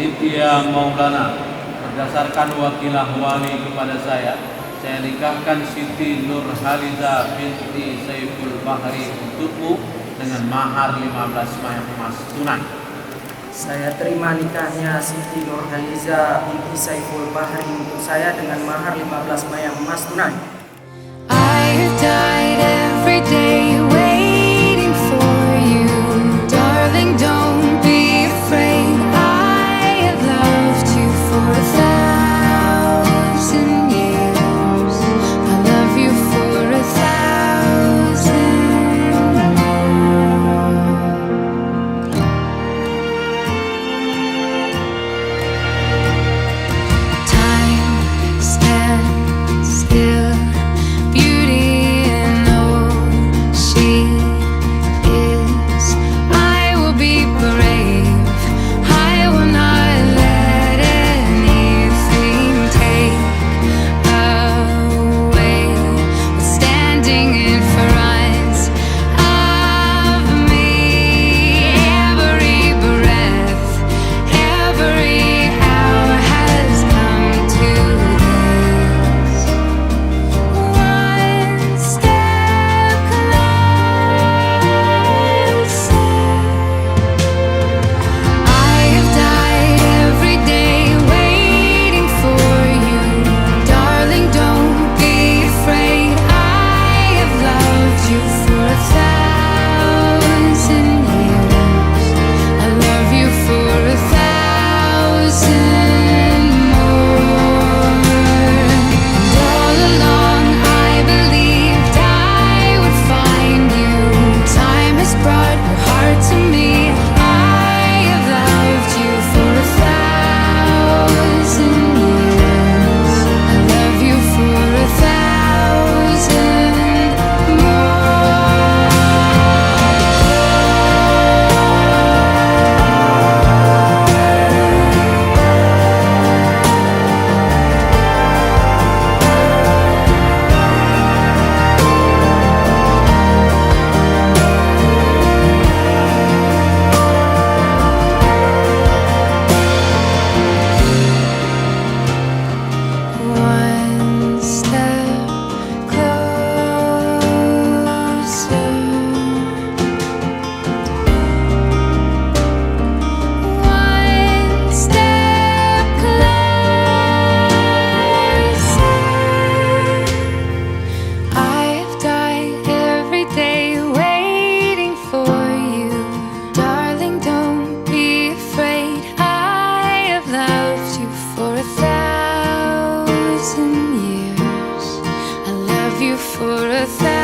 Adit Maulana. Berdasarkan wakilah wali kepada saya nikahkan Siti Nurhaliza binti Saiful Bahri untukmu dengan mahar 15 mayang emas tunai. Saya terima nikahnya Siti Nurhaliza binti Saiful Bahri untuk saya dengan mahar 15 mayang emas tunai. I have died every day waiting for you, darling, don't be afraid. I have loved you for 1,000 years. I love you for 1,000 more. Time stands still. For 1,000